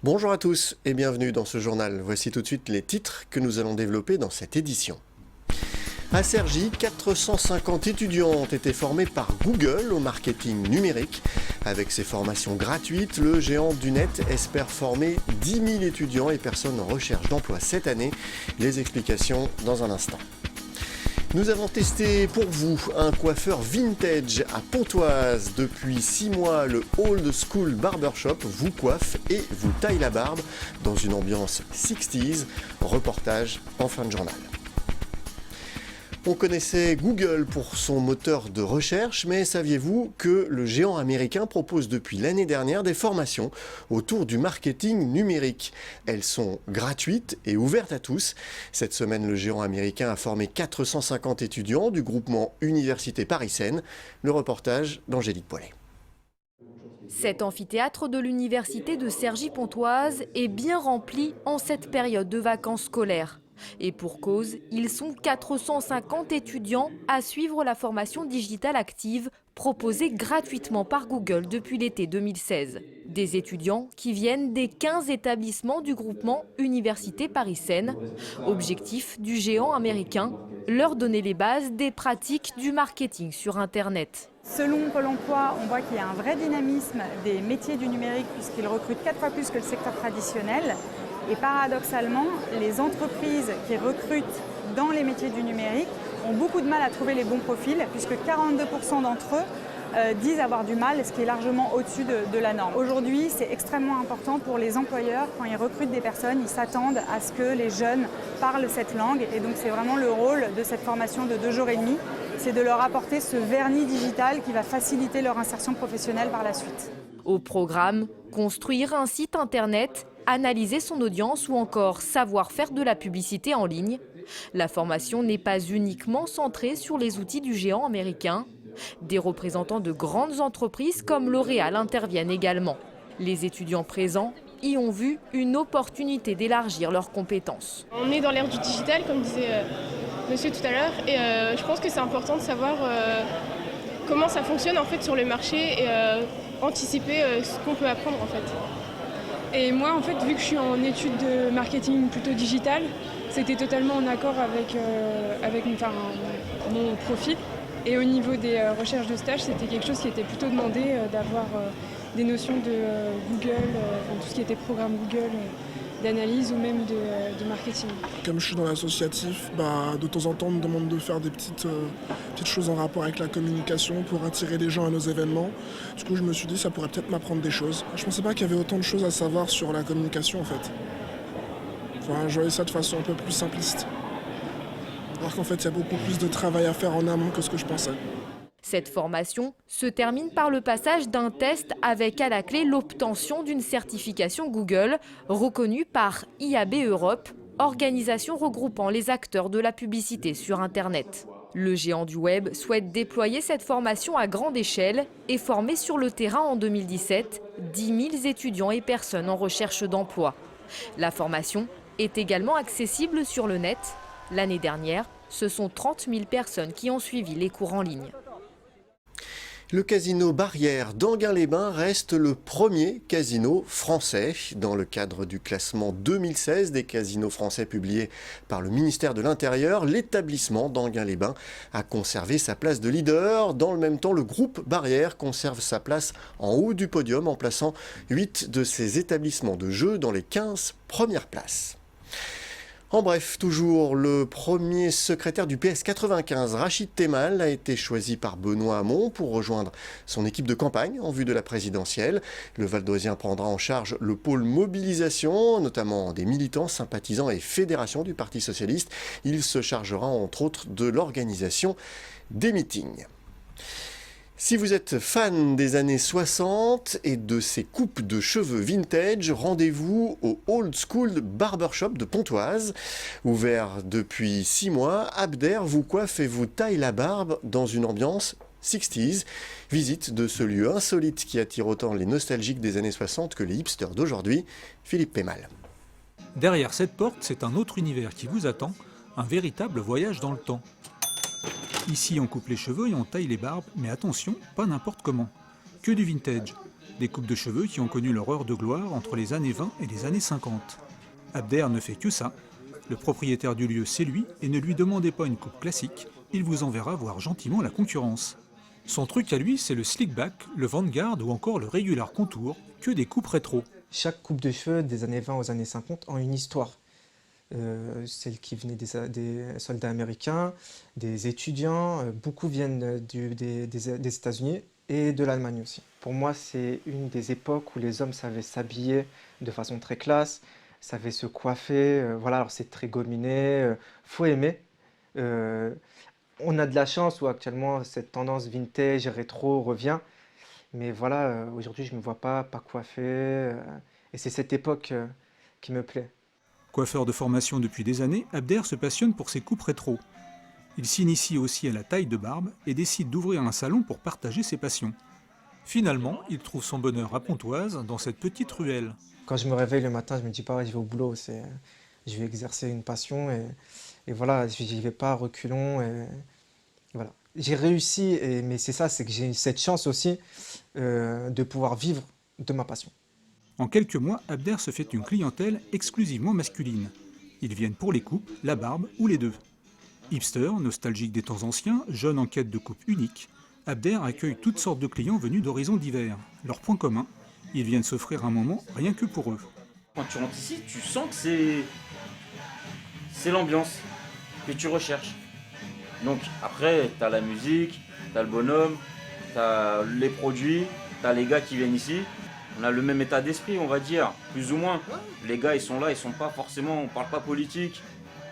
Bonjour à tous et bienvenue dans ce journal. Voici tout de suite les titres que nous allons développer dans cette édition. À Cergy, 450 étudiants ont été formés par Google au marketing numérique. Avec ces formations gratuites, le géant du net espère former 10 000 étudiants et personnes en recherche d'emploi cette année. Les explications dans un instant. Nous avons testé pour vous un coiffeur vintage à Pontoise. Depuis 6 mois, le Old School Barbershop vous coiffe et vous taille la barbe dans une ambiance 60s. Reportage en fin de journal. On connaissait Google pour son moteur de recherche, mais saviez-vous que le géant américain propose depuis l'année dernière des formations autour du marketing numérique? Elles sont gratuites et ouvertes à tous. Cette semaine, le géant américain a formé 450 étudiants du groupement Université Paris-Seine. Le reportage d'Angélique Poilet. Cet amphithéâtre de l'université de Cergy-Pontoise est bien rempli en cette période de vacances scolaires. Et pour cause, ils sont 450 étudiants à suivre la formation digitale active proposée gratuitement par Google depuis l'été 2016. Des étudiants qui viennent des 15 établissements du groupement Université Paris-Seine. Objectif du géant américain, leur donner les bases des pratiques du marketing sur Internet. Selon Pôle emploi, on voit qu'il y a un vrai dynamisme des métiers du numérique puisqu'ils recrutent 4 fois plus que le secteur traditionnel. Et paradoxalement, les entreprises qui recrutent dans les métiers du numérique ont beaucoup de mal à trouver les bons profils puisque 42% d'entre eux disent avoir du mal, ce qui est largement au-dessus de la norme. Aujourd'hui, c'est extrêmement important pour les employeurs, quand ils recrutent des personnes, ils s'attendent à ce que les jeunes parlent cette langue. Et donc c'est vraiment le rôle de cette formation de 2 jours et demi, c'est de leur apporter ce vernis digital qui va faciliter leur insertion professionnelle par la suite. Au programme, construire un site internet, analyser son audience ou encore savoir faire de la publicité en ligne. La formation n'est pas uniquement centrée sur les outils du géant américain. Des représentants de grandes entreprises comme L'Oréal interviennent également. Les étudiants présents y ont vu une opportunité d'élargir leurs compétences. On est dans l'ère du digital, comme disait monsieur tout à l'heure, et je pense que c'est important de savoir comment ça fonctionne en fait sur le marché et anticiper ce qu'on peut apprendre en fait. Et moi, en fait, vu que je suis en études de marketing plutôt digital, c'était totalement en accord avec mon profil. Et au niveau des recherches de stage, c'était quelque chose qui était plutôt demandé d'avoir des notions de Google, tout ce qui était programme Google, d'analyse ou même de marketing. Comme je suis dans l'associatif, de temps en temps on me demande de faire des petites choses en rapport avec la communication pour attirer les gens à nos événements. Du coup je me suis dit ça pourrait peut-être m'apprendre des choses. Je ne pensais pas qu'il y avait autant de choses à savoir sur la communication en fait. Je voyais ça de façon un peu plus simpliste. Alors qu'en fait il y a beaucoup plus de travail à faire en amont que ce que je pensais. Cette formation se termine par le passage d'un test avec à la clé l'obtention d'une certification Google reconnue par IAB Europe, organisation regroupant les acteurs de la publicité sur Internet. Le géant du web souhaite déployer cette formation à grande échelle et former sur le terrain en 2017 10 000 étudiants et personnes en recherche d'emploi. La formation est également accessible sur le net. L'année dernière, ce sont 30 000 personnes qui ont suivi les cours en ligne. Le casino Barrière d'Enghien-les-Bains reste le premier casino français. Dans le cadre du classement 2016 des casinos français publié par le ministère de l'Intérieur, l'établissement d'Enghien-les-Bains a conservé sa place de leader. Dans le même temps, le groupe Barrière conserve sa place en haut du podium en plaçant 8 de ses établissements de jeu dans les 15 premières places. En bref, toujours, le premier secrétaire du PS 95, Rachid Temal, a été choisi par Benoît Hamon pour rejoindre son équipe de campagne en vue de la présidentielle. Le Val-d'Oisien prendra en charge le pôle mobilisation, notamment des militants, sympathisants et fédérations du Parti socialiste. Il se chargera entre autres de l'organisation des meetings. Si vous êtes fan des années 60 et de ces coupes de cheveux vintage, rendez-vous au Old School Barbershop de Pontoise. Ouvert depuis 6 mois, Abder vous coiffe et vous taille la barbe dans une ambiance 60s. Visite de ce lieu insolite qui attire autant les nostalgiques des années 60 que les hipsters d'aujourd'hui. Philippe Pémal. Derrière cette porte, c'est un autre univers qui vous attend. un véritable voyage dans le temps. Ici, on coupe les cheveux et on taille les barbes, mais attention, pas n'importe comment. Que du vintage, des coupes de cheveux qui ont connu leur heure de gloire entre les années 20 et les années 50. Abder ne fait que ça. Le propriétaire du lieu, c'est lui, et ne lui demandez pas une coupe classique, il vous enverra voir gentiment la concurrence. Son truc à lui, c'est le slick back, le Vanguard ou encore le Regular Contour, que des coupes rétro. Chaque coupe de cheveux des années 20 aux années 50 ont une histoire. Celles qui venaient des soldats américains, des étudiants, beaucoup viennent des États-Unis et de l'Allemagne aussi. Pour moi, c'est une des époques où les hommes savaient s'habiller de façon très classe, savaient se coiffer, voilà, alors c'est très gominé, faut aimer. On a de la chance où actuellement cette tendance vintage, rétro revient, mais voilà, aujourd'hui je ne me vois pas coiffé, et c'est cette époque qui me plaît. Coiffeur de formation depuis des années, Abder se passionne pour ses coupes rétro. Il s'initie aussi à la taille de barbe et décide d'ouvrir un salon pour partager ses passions. Finalement, il trouve son bonheur à Pontoise, dans cette petite ruelle. Quand je me réveille le matin, je me dis pas je vais au boulot, je vais exercer une passion et voilà, j'y vais pas à reculons. Et voilà. J'ai réussi, mais c'est ça, c'est que j'ai cette chance aussi de pouvoir vivre de ma passion. En quelques mois, Abder se fait une clientèle exclusivement masculine. Ils viennent pour les coupes, la barbe ou les deux. Hipster, nostalgique des temps anciens, jeune en quête de coupe unique, Abder accueille toutes sortes de clients venus d'horizons divers. Leur point commun, ils viennent s'offrir un moment rien que pour eux. Quand tu rentres ici, tu sens que c'est l'ambiance que tu recherches. Donc après, t'as la musique, t'as le bonhomme, t'as les produits, t'as les gars qui viennent ici. On a le même état d'esprit, on va dire, plus ou moins. Les gars, ils sont là, ils sont pas forcément, on parle pas politique.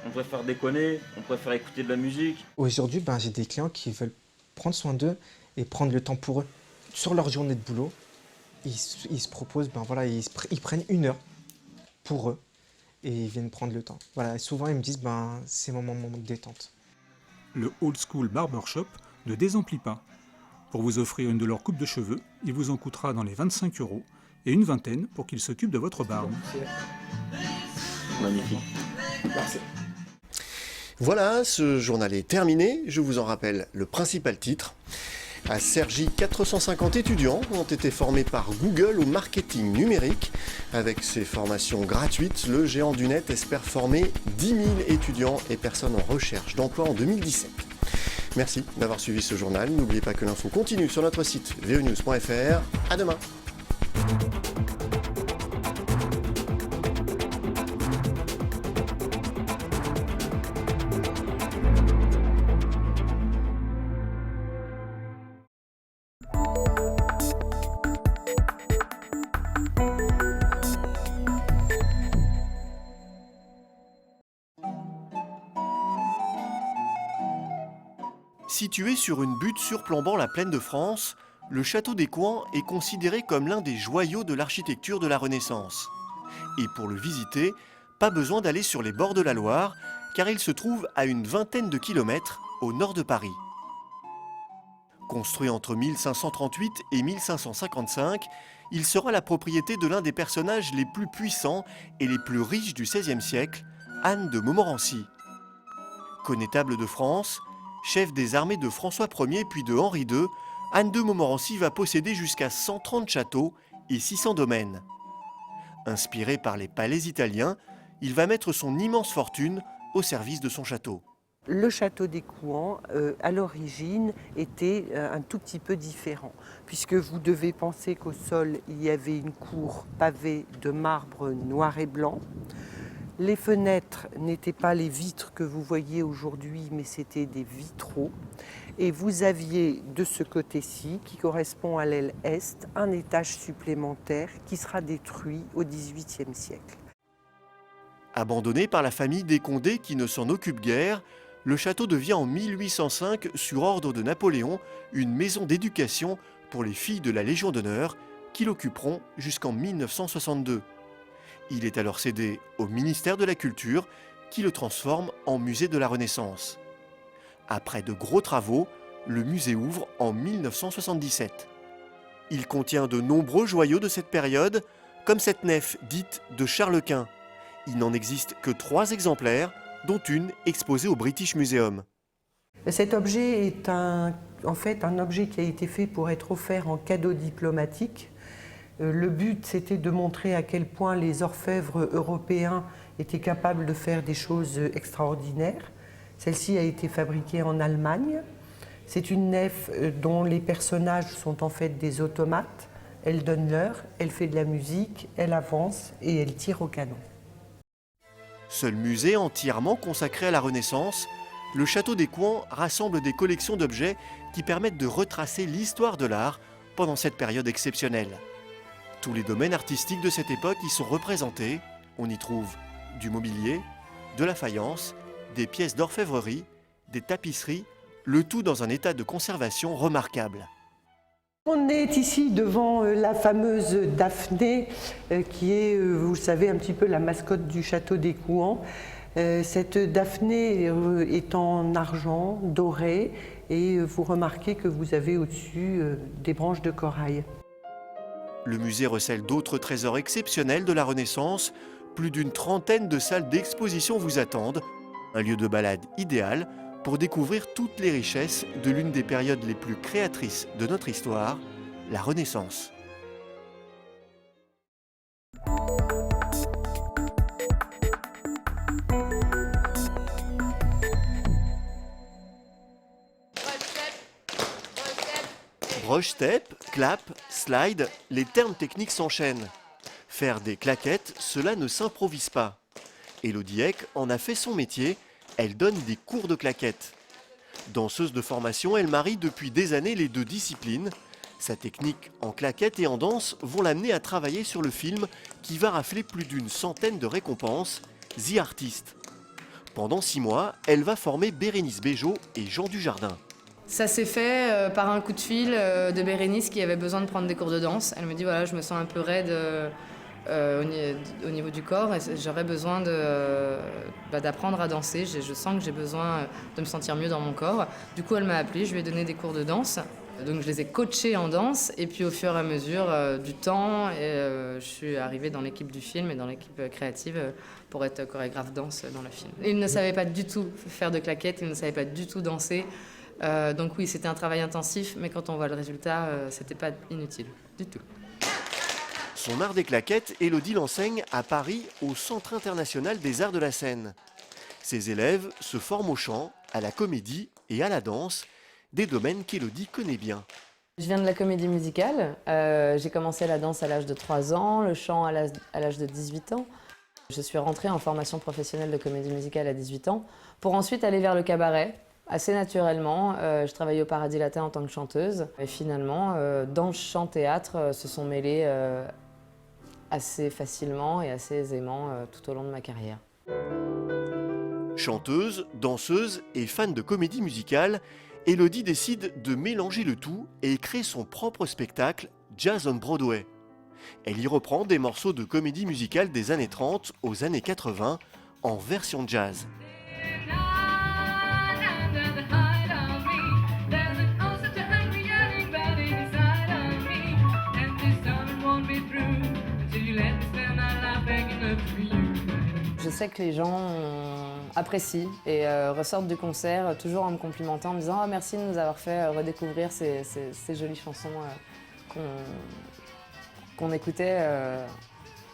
On préfère déconner, on préfère écouter de la musique. Aujourd'hui, j'ai des clients qui veulent prendre soin d'eux et prendre le temps pour eux. Sur leur journée de boulot, ils se proposent, ils prennent 1 heure pour eux et ils viennent prendre le temps. Voilà, et souvent, ils me disent, c'est mon moment de détente. Le Old School Barbershop ne désemplit pas. Pour vous offrir une de leurs coupes de cheveux, il vous en coûtera dans les 25 € et une vingtaine pour qu'ils s'occupent de votre barbe. Magnifique. Merci. Voilà, ce journal est terminé. Je vous en rappelle le principal titre. À Cergy, 450 étudiants ont été formés par Google au marketing numérique. Avec ces formations gratuites, le géant du net espère former 10 000 étudiants et personnes en recherche d'emploi en 2017. Merci d'avoir suivi ce journal. N'oubliez pas que l'info continue sur notre site veonews.fr. À demain. Situé sur une butte surplombant la plaine de France, le château d'Écouen est considéré comme l'un des joyaux de l'architecture de la Renaissance. Et pour le visiter, pas besoin d'aller sur les bords de la Loire, car il se trouve à une vingtaine de kilomètres au nord de Paris. Construit entre 1538 et 1555, il sera la propriété de l'un des personnages les plus puissants et les plus riches du XVIe siècle, Anne de Montmorency. Connétable de France, chef des armées de François Ier puis de Henri II, Anne de Montmorency va posséder jusqu'à 130 châteaux et 600 domaines. Inspiré par les palais italiens, il va mettre son immense fortune au service de son château. Le château d'Écouen, à l'origine, était un tout petit peu différent, puisque vous devez penser qu'au sol, il y avait une cour pavée de marbre noir et blanc. Les fenêtres n'étaient pas les vitres que vous voyez aujourd'hui, mais c'était des vitraux. Et vous aviez de ce côté-ci, qui correspond à l'aile est, un étage supplémentaire qui sera détruit au XVIIIe siècle. Abandonné par la famille des Condé qui ne s'en occupe guère, le château devient en 1805, sur ordre de Napoléon, une maison d'éducation pour les filles de la Légion d'honneur qui l'occuperont jusqu'en 1962. Il est alors cédé au ministère de la Culture qui le transforme en musée de la Renaissance. Après de gros travaux, le musée ouvre en 1977. Il contient de nombreux joyaux de cette période, comme cette nef dite de Charles Quint. Il n'en existe que 3 exemplaires, dont une exposée au British Museum. Cet objet est en fait un objet qui a été fait pour être offert en cadeau diplomatique. Le but, c'était de montrer à quel point les orfèvres européens étaient capables de faire des choses extraordinaires. Celle-ci a été fabriquée en Allemagne. C'est une nef dont les personnages sont en fait des automates. Elle donne l'heure, elle fait de la musique, elle avance et elle tire au canon. Seul musée entièrement consacré à la Renaissance, le château des Couans rassemble des collections d'objets qui permettent de retracer l'histoire de l'art pendant cette période exceptionnelle. Tous les domaines artistiques de cette époque y sont représentés. On y trouve du mobilier, de la faïence, des pièces d'orfèvrerie, des tapisseries, le tout dans un état de conservation remarquable. On est ici devant la fameuse Daphné, qui est, vous le savez, un petit peu la mascotte du château des Couans. Cette Daphné est en argent, doré, et vous remarquez que vous avez au-dessus des branches de corail. Le musée recèle d'autres trésors exceptionnels de la Renaissance. Plus d'une trentaine de salles d'exposition vous attendent. Un lieu de balade idéal pour découvrir toutes les richesses de l'une des périodes les plus créatrices de notre histoire, la Renaissance. Broche-step, clap, slide, les termes techniques s'enchaînent. Faire des claquettes, cela ne s'improvise pas. Élodie Eck en a fait son métier, elle donne des cours de claquettes. Danseuse de formation, elle marie depuis des années les deux disciplines. Sa technique en claquettes et en danse vont l'amener à travailler sur le film qui va rafler plus d'une centaine de récompenses, The Artist. Pendant 6 mois, elle va former Bérénice Bejo et Jean Dujardin. Ça s'est fait par un coup de fil de Bérénice qui avait besoin de prendre des cours de danse. Elle me dit voilà, je me sens un peu raide au niveau du corps et j'aurais besoin d'apprendre à danser. Je sens que j'ai besoin de me sentir mieux dans mon corps. Du coup, elle m'a appelée, je lui ai donné des cours de danse. Donc je les ai coachés en danse et puis au fur et à mesure du temps, je suis arrivée dans l'équipe du film et dans l'équipe créative pour être chorégraphe danse dans le film. Ils ne savaient pas du tout faire de claquettes, ils ne savaient pas du tout danser. Donc oui, c'était un travail intensif, mais quand on voit le résultat, c'était pas inutile du tout. Son art des claquettes, Élodie l'enseigne à Paris au Centre international des arts de la scène. Ses élèves se forment au chant, à la comédie et à la danse, des domaines qu'Élodie connaît bien. Je viens de la comédie musicale. J'ai commencé la danse à l'âge de 3 ans, le chant à l'âge de 18 ans. Je suis rentrée en formation professionnelle de comédie musicale à 18 ans pour ensuite aller vers le cabaret. Assez naturellement, je travaillais au Paradis Latin en tant que chanteuse. Et finalement, danse, chant, théâtre se sont mêlés assez facilement et assez aisément tout au long de ma carrière. Chanteuse, danseuse et fan de comédie musicale, Élodie décide de mélanger le tout et crée son propre spectacle, Jazz on Broadway. Elle y reprend des morceaux de comédie musicale des années 30 aux années 80 en version jazz. Je sais que les gens apprécient et ressortent du concert toujours en me complimentant, en me disant « Oh, merci de nous avoir fait redécouvrir ces jolies chansons qu'on écoutait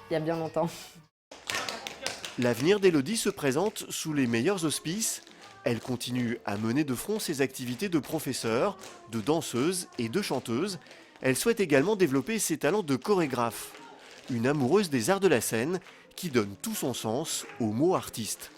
il y a bien longtemps. » L'avenir d'Élodie se présente sous les meilleurs auspices. Elle continue à mener de front ses activités de professeure, de danseuse et de chanteuse. Elle souhaite également développer ses talents de chorégraphe. Une amoureuse des arts de la scène qui donne tout son sens au mot artiste.